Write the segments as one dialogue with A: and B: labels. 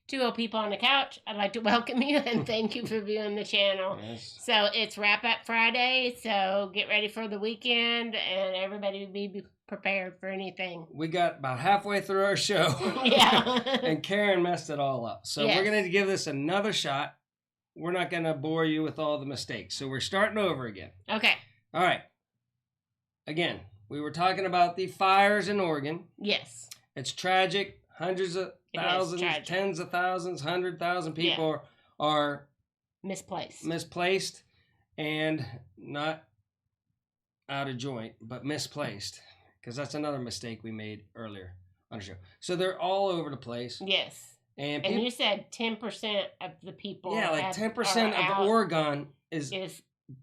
A: Two Old People on the Couch. I'd like to welcome you and thank you for viewing the channel.
B: Yes.
A: So it's Wrap Up Friday, so get ready for the weekend and everybody be prepared for anything.
B: We got about halfway through our show.
A: Yeah.
B: And Karen messed it all up. So
A: Yes.
B: we're going to give this another shot. We're not going to bore you with all the mistakes. So we're starting over again.
A: Okay.
B: All right. Again, we were talking about the fires in Oregon.
A: Yes.
B: It's tragic. Hundreds of
A: It is
B: thousands,
A: tragic.
B: tens of thousands, 100,000 people are
A: Misplaced.
B: and not out of joint, but misplaced. Because that's another mistake we made earlier on the show. So they're all over the place.
A: Yes.
B: And
A: you said 10% of the people.
B: yeah, like 10% of Oregon is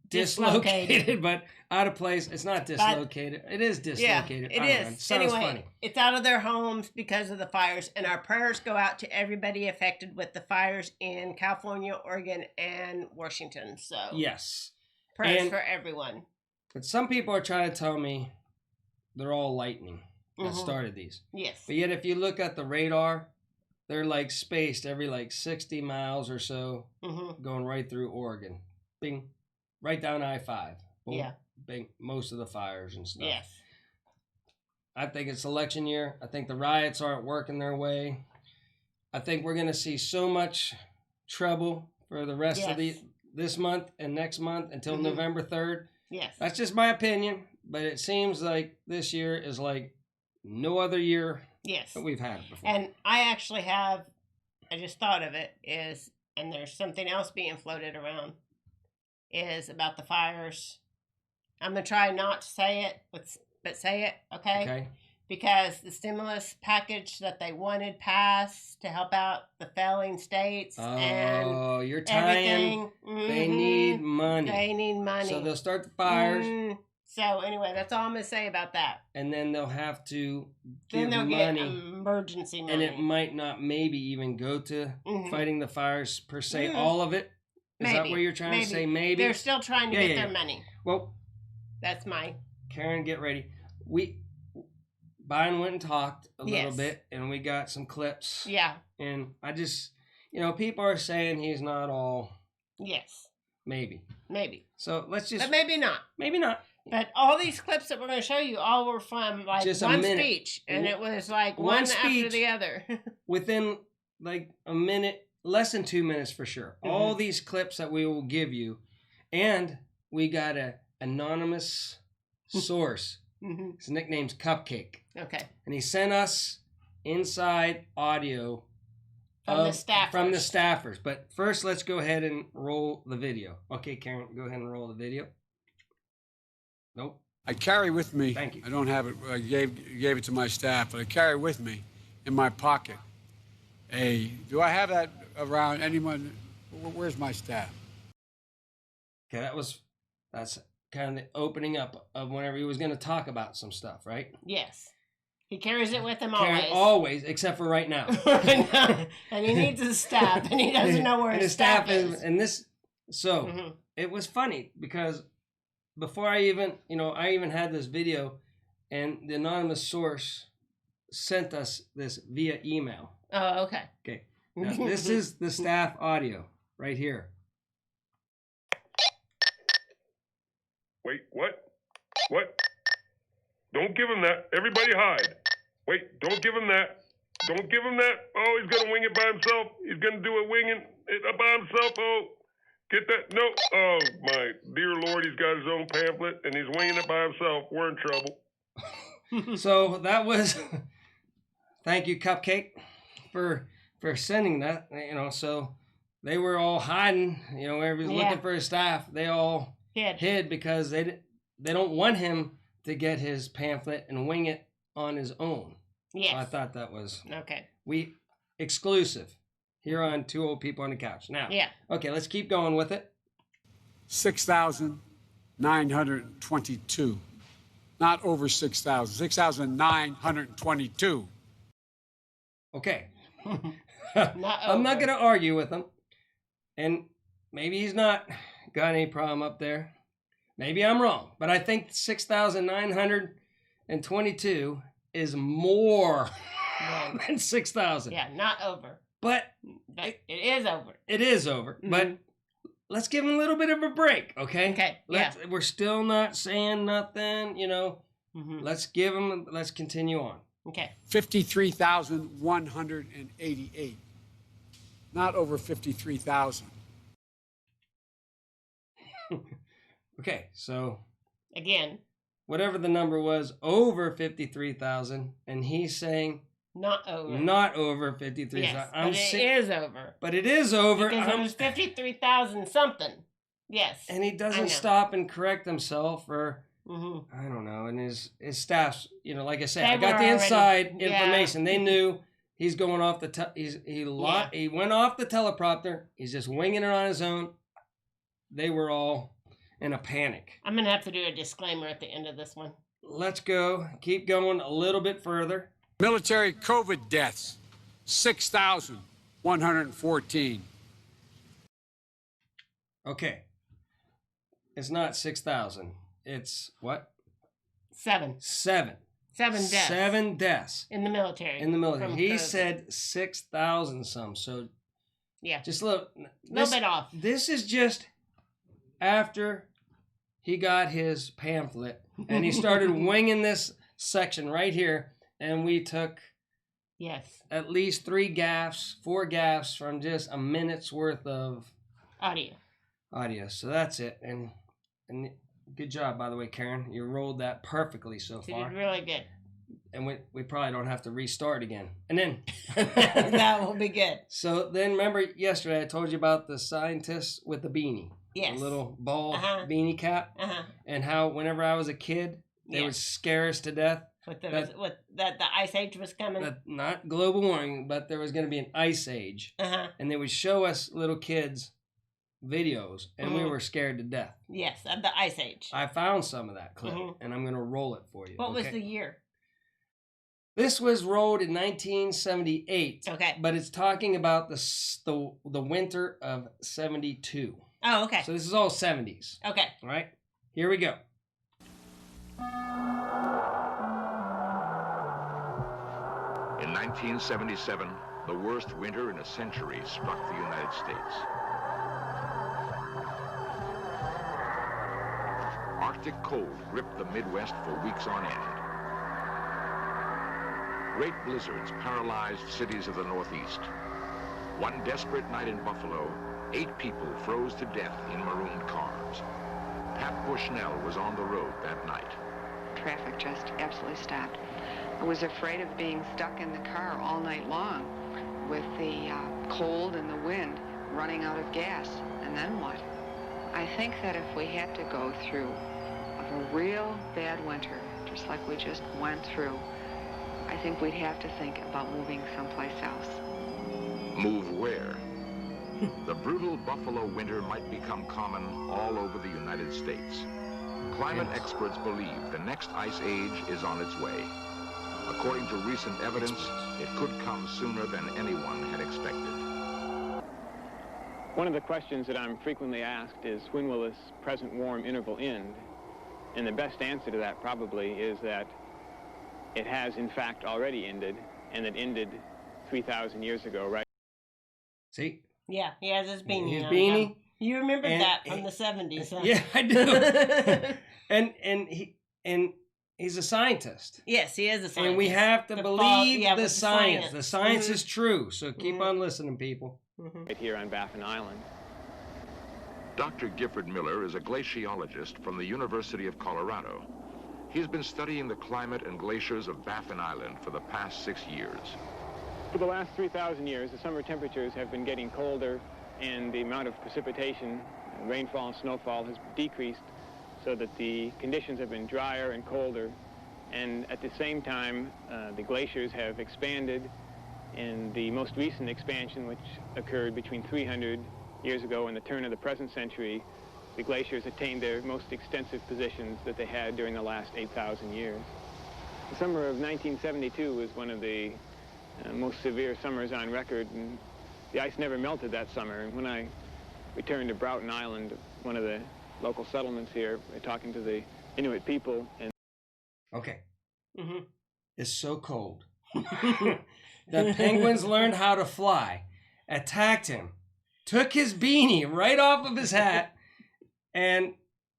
B: dislocated, but out of place. It's not dislocated. It is dislocated.
A: Yeah, it is.
B: Sounds
A: anyway,
B: funny.
A: It's out of their homes because of the fires, and our prayers go out to everybody affected with the fires in California, Oregon, and Washington. So
B: Yes.
A: prayers for everyone.
B: But some people are trying to tell me they're all lightning that
A: Mhm.
B: started these.
A: Yes.
B: But yet, if you look at the radar, they're like spaced every like 60 miles or so,
A: Mm-hmm.
B: going right through Oregon. Bing. Right down I-5. Boom,
A: Yeah.
B: Bing. Most of the fires and stuff.
A: Yes.
B: I think it's election year. I think the riots aren't working their way. I think we're going to see so much trouble for the rest of this month and next month until
A: Mhm.
B: November 3rd.
A: Yes.
B: That's just my opinion, but it seems like this year is like no other year
A: Yes.
B: that we've had before.
A: And I actually have, I just thought of it, and there's something else being floated around, is about the fires. I'm going to try not to say it, but say it, okay? Because the stimulus package that they wanted passed to help out the failing states and
B: you're tying.
A: everything.
B: They need money.
A: They need money.
B: So they'll start the fires,
A: So anyway, that's all I'm going to say about that.
B: and then they'll have to
A: Then
B: give
A: they'll
B: money.
A: get emergency money.
B: And it might not maybe even go to
A: Mhm.
B: fighting the fires per se,
A: Mhm.
B: all of it. Is that
A: Maybe.
B: what you're trying to say? Maybe.
A: They're still trying to get their money.
B: Well,
A: That's my...
B: Karen, get ready. Byron went and talked a little
A: Yes.
B: bit, and we got some clips.
A: Yeah.
B: And I just, people are saying he's not all
A: Yes.
B: maybe.
A: Maybe.
B: So let's just...
A: But maybe not.
B: Maybe not.
A: But all these clips that we're going to show you all were from like
B: Just a
A: one
B: minute.
A: speech. And it was like
B: One
A: one after
B: speech.
A: the other.
B: Within like a minute, less than 2 minutes for sure.
A: Mhm.
B: All these clips that we will give you. And we got a anonymous source.
A: Mm-hmm.
B: His nickname's Cupcake.
A: Okay.
B: And he sent us inside audio
A: From the staffers.
B: From the staffers. But first, let's go ahead and roll the video. Okay, Karen, go ahead and roll the video. Nope.
C: I carry with me.
B: Thank you.
C: I don't have it. I gave it to my staff, but I carry with me in my pocket. Do I have that around anyone? Where's my staff?
B: Okay, that's kind of the opening up of whenever he was going to talk about some stuff, right?
A: Yes. He carries it with him
B: Karen, always, except for right now.
A: And he needs his staff, and he doesn't know where
B: and
A: his staff is.
B: And this, so
A: Mhm.
B: it was funny because before I even had this video, and the anonymous source sent us this via email.
A: Oh, okay.
B: Okay, now this is the staff audio right here.
D: Wait, what? What? Don't give him that. Everybody hide. Wait, don't give him that. Don't give him that. Oh, he's going to wing it by himself. He's going to do a winging it by himself. Oh, get that. No. Oh, my dear Lord, he's got his own pamphlet, and he's winging it by himself. We're in trouble.
B: So that was, thank you, Cupcake, for sending that. So they were all hiding. Wherever he was looking for his staff, they all hid because they don't want him to get his pamphlet and wing it on his own.
A: Yes.
B: So I thought that was
A: Okay.
B: exclusive here on Two Old People on the Couch. Now, okay, let's keep going with it.
C: 6,922. Not over 6,000. 6,922.
B: Okay.
A: Not
B: I'm not
A: over.
B: going to argue with him. And maybe he's not got any problem up there. Maybe I'm wrong. But I think 6,922 is more than 6,000.
A: Yeah, not over.
B: But
A: it is over.
B: It is over. Mm-hmm. But let's give him a little bit of a break, okay?
A: Okay.
B: We're still not saying nothing, you know. Mm-hmm. Let's continue on.
A: Okay.
C: 53,188. Not over 53,000.
B: Okay, so
A: again,
B: whatever the number was, over 53,000, and he's saying not over 53,000.
A: Yes, it is over.
B: But it is over.
A: Because it was 53,000 something. Yes.
B: And he doesn't stop and correct himself, or I don't know. And his staff's, you know, like I said, I got the inside information. They knew he's going off the he went off the teleprompter. He's just winging it on his own. They were all in a panic.
A: I'm going to have to do a disclaimer at the end of this one.
B: Let's go. Keep going a little bit further.
C: Military COVID deaths, 6,114.
B: Okay. It's not 6,000. It's what?
A: 7.
B: 7 deaths. 7 deaths.
A: In the military.
B: He said 6,000 some. So
A: yeah.
B: Just a little
A: bit off.
B: This is just after he got his pamphlet and he started winging this section right here, and we took at least 4 gaffes from just a minute's worth of
A: audio.
B: So that's it. And good job, by the way, Karen. You rolled that perfectly so far.
A: You did really good.
B: And we probably don't have to restart again. And then
A: that will be good.
B: So then remember yesterday I told you about the scientist with the beanie.
A: Yes.
B: The little ball beanie cap. And how whenever I was a kid, they would scare us to death.
A: That the ice age was coming.
B: Not global warming, but there was going to be an ice age. And they would show us little kids videos, and we were scared to death.
A: Yes, of the ice age.
B: I found some of that clip, and I'm going to roll it for you.
A: What was the year?
B: This was rolled in 1978.
A: Okay.
B: But it's talking about the winter of 72.
A: Oh, okay.
B: So this is all 70s.
A: Okay.
B: All right. Here we go.
E: In 1977, the worst winter in a century struck the United States. Arctic cold gripped the Midwest for weeks on end. Great blizzards paralyzed cities of the Northeast. One desperate night in Buffalo, 8 people froze to death in marooned cars. Pat Bushnell was on the road that night.
F: Traffic just absolutely stopped. I was afraid of being stuck in the car all night long with the cold and the wind, running out of gas. And then what? I think that if we had to go through a real bad winter, just like we just went through, I think we'd have to think about moving someplace else.
E: Move where? The brutal Buffalo winter might become common all over the United States. Climate experts believe the next ice age is on its way. According to recent evidence, it could come sooner than anyone had expected.
G: One of the questions that I'm frequently asked is, when will this present warm interval end? And the best answer to that probably is that it has in fact already ended, and it ended 3,000 years ago, right?
B: See?
A: Yeah, he has his beanie.
B: His beanie.
A: You remember that from the 70s, huh?
B: Yeah, I do. and he's a scientist.
A: Yes, he is a scientist.
B: And we have to believe the science. The science is true, so keep on listening, people.
G: Right here on Baffin Island.
E: Dr. Gifford Miller is a glaciologist from the University of Colorado. He's been studying the climate and glaciers of Baffin Island for the past 6 years.
G: For the last 3,000 years, the summer temperatures have been getting colder, and the amount of precipitation, rainfall and snowfall has decreased, so that the conditions have been drier and colder. And at the same time, the glaciers have expanded. In the most recent expansion, which occurred between 300 years ago and the turn of the present century, the glaciers attained their most extensive positions that they had during the last 8,000 years. The summer of 1972 was one of the most severe summers on record, and the ice never melted that summer. And when I returned to Broughton Island, one of the local settlements here, talking to the Inuit people, and
B: okay, it's so cold. The penguins learned how to fly, attacked him, took his beanie right off of his hat, and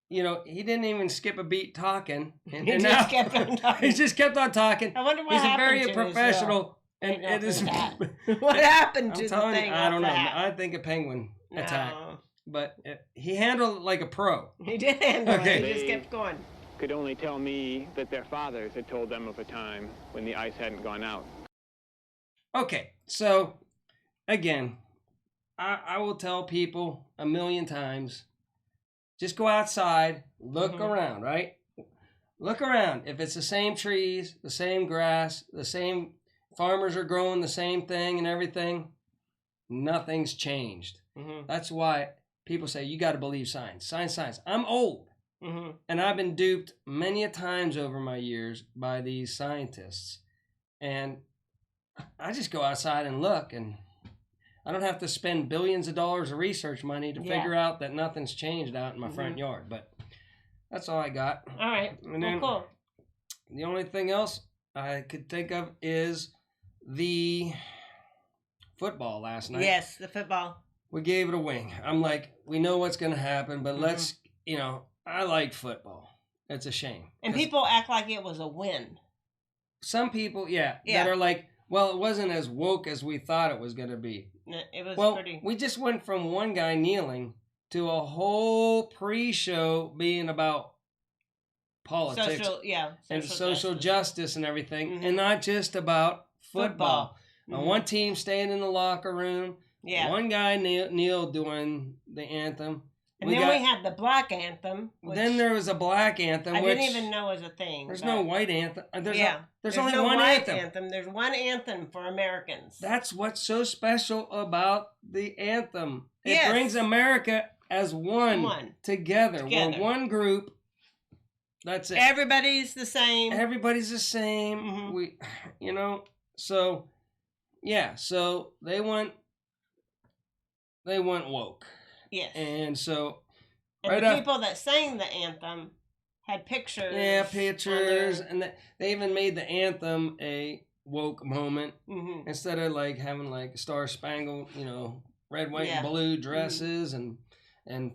B: he didn't even skip a beat talking. And
A: He just kept on talking.
B: He just kept on talking.
A: I wonder what
B: He's a
A: happened
B: very
A: to
B: professional, and
A: Hang off
B: it is.
A: his hat. What happened
B: I'm
A: to the
B: telling
A: thing?
B: you, I don't know.
A: off the hat?
B: I think a penguin attack,
A: No,
B: but he handled it like a pro.
A: he did handle
B: Okay.
A: it. He just kept going.
G: Could only tell me that their fathers had told them of a time when the ice hadn't gone out.
B: Okay, so again, I will tell people a million times, just go outside, look around, right? Look around. If it's the same trees, the same grass, the same farmers are growing the same thing and everything, nothing's changed. That's why people say you got to believe science. Science. I'm old. And I've been duped many a times over my years by these scientists. And I just go outside and look, and I don't have to spend billions of dollars of research money to figure out that nothing's changed out in my front yard. But that's all I got.
A: All right.
B: And then
A: Cool.
B: the only thing else I could think of is the football last night.
A: Yes, the football.
B: We gave it a wing. I'm like, we know what's going to happen, but let's, I like football. It's a shame.
A: And
B: 'Cause
A: people act like it was a win.
B: some people, that
A: Yeah.
B: are like, well, it wasn't as woke as we thought it was going to be.
A: It was
B: Well,
A: pretty.
B: we just went from one guy kneeling to a whole pre-show being about politics and social justice and everything, and not just about football. One team staying in the locker room.
A: Yeah.
B: One guy kneeled during the anthem.
A: And then we had the black anthem.
B: Then there was a black anthem.
A: I
B: which
A: didn't even know was a thing.
B: There's no white anthem. There's only
A: no
B: one
A: white
B: anthem.
A: There's one anthem for Americans.
B: That's what's so special about the anthem. It
A: Yes.
B: brings America as one together. We're one group. That's it.
A: Everybody's the same.
B: Everybody's the same. We, so yeah. So they went woke.
A: Yes.
B: And so
A: And the people that sang the anthem had pictures.
B: Yeah, pictures, and they even made the anthem a woke moment instead of like having like Star Spangled, red, white, and blue dresses and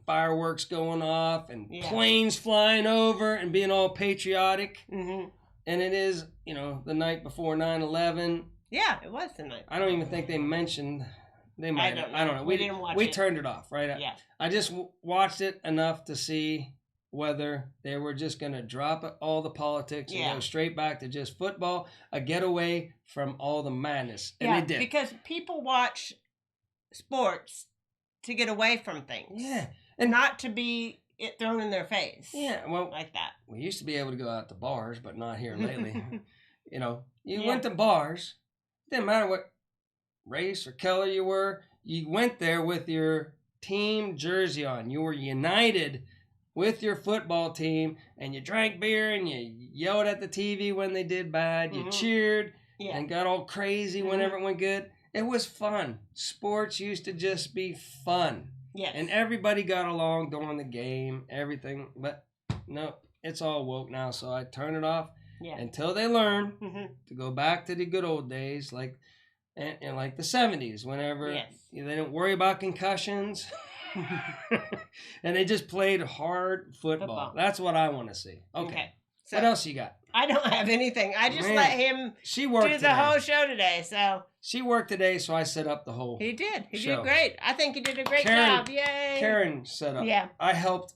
B: fireworks going off and planes flying over and being all patriotic. And it is, the night before 9/11.
A: Yeah, it was the night.
B: I don't even think they mentioned. They might. I don't know.
A: We didn't watch it.
B: We turned it off, right?
A: Yeah.
B: I just watched it enough to see whether they were just going to drop all the politics and go straight back to just football, a getaway from all the madness. And they did.
A: Because people watch sports to get away from things.
B: Yeah.
A: And not to be it thrown in their face.
B: Yeah, well,
A: like that.
B: We used to be able to go out to bars, but not here lately. You went to bars. Didn't matter what race or color you were. You went there with your team jersey on. You were united with your football team, and you drank beer and you yelled at the TV when they did bad. You cheered and got all crazy whenever it went good. It was fun. Sports used to just be fun.
A: Yes.
B: And everybody got along during the game, everything. But no, it's all woke now, so I turn it off until they learn to go back to the good old days, like like the 70s, whenever they didn't worry about concussions. And they just played hard football. That's what I want to see. Okay. So what else you got?
A: I don't have anything. I just let him do the whole show today. So
B: she worked today, so I set up the whole
A: He did. He
B: show.
A: did great. I think he did a great job. Yay.
B: Karen set up.
A: Yeah.
B: I helped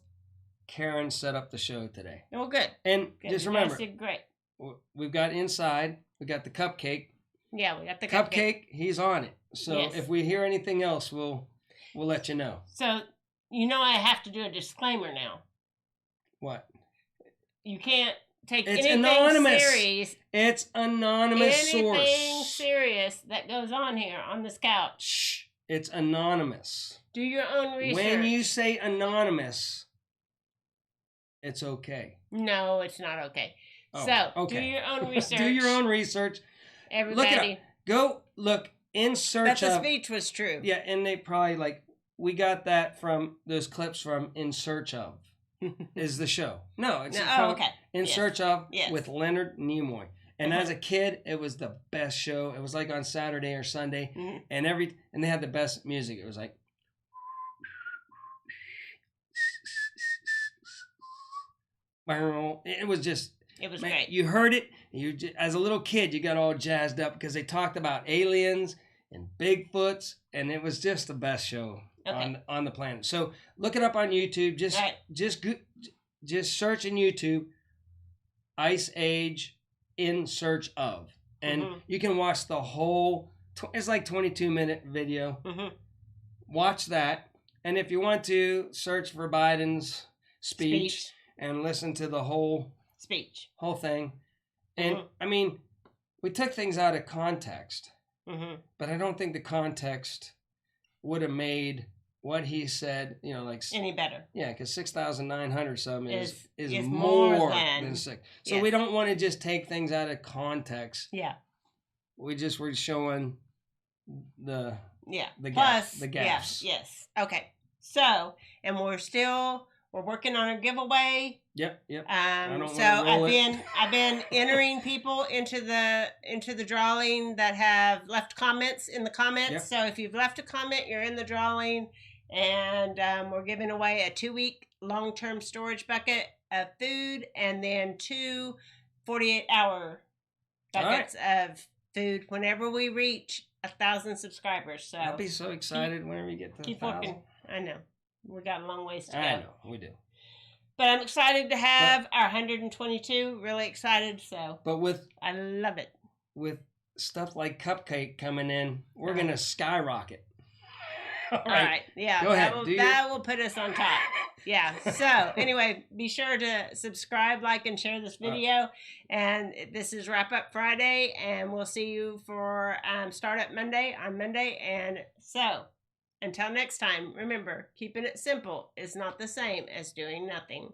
B: Karen set up the show today.
A: Oh, good.
B: And just remember,
A: you guys did great.
B: We've got inside, we got the cupcake.
A: Yeah, we got the
B: cupcake. He's on it. So if we hear anything else, we'll let you know.
A: So I have to do a disclaimer now.
B: What?
A: You can't take
B: it's
A: anything
B: anonymous.
A: serious.
B: It's anonymous source.
A: Anything serious that goes on here on this couch.
B: Shh. It's anonymous.
A: Do your own research.
B: When you say anonymous, it's okay.
A: No, it's not okay.
B: Oh,
A: so,
B: okay.
A: do your own research.
B: Do your own research.
A: Everybody.
B: Look it up. Go look in search
A: That
B: of.
A: the speech was true.
B: Yeah, and they probably we got that from those clips from In Search Of is the show. No, it's
A: okay.
B: In Search Of
A: Yes.
B: with Leonard Nimoy. And as a kid, it was the best show. It was like on Saturday or Sunday, and they had the best music. It was like. It was just.
A: It was great.
B: You heard it. As a little kid, you got all jazzed up because they talked about aliens and Bigfoots, and it was just the best show on the planet. So look it up on YouTube. Just search in YouTube, Ice Age in search of, and you can watch the whole. It's like 22-minute video. Watch that, and if you want to, search for Biden's speech. And listen to the whole thing. And I mean, we took things out of context, but I don't think the context would have made what he said, like
A: any better.
B: Yeah, because 6,900 something is more than 6. So we don't want to just take things out of context.
A: Yeah,
B: we just were showing the
A: gaps. Yes. Okay. So, and we're working on a giveaway.
B: Yep.
A: I've been entering people into the drawing that have left comments in the comments. Yep. So if you've left a comment, you're in the drawing, and we're giving away a 2-week long-term storage bucket of food, and then 2 48-hour buckets of food whenever we reach 1,000 subscribers. So
B: I'll be so excited whenever you get to 1,000.
A: Working. I know. We got a long ways to go.
B: I know, we do.
A: But I'm excited to have our 122. Really excited. So. I love it.
B: With stuff like Cupcake coming in, we're gonna skyrocket.
A: All right. Yeah.
B: Go ahead.
A: That will put us on top. Yeah. So anyway, be sure to subscribe, like, and share this video. And this is Wrap Up Friday, and we'll see you for Startup Monday on Monday. And so. Until next time, remember, keeping it simple is not the same as doing nothing.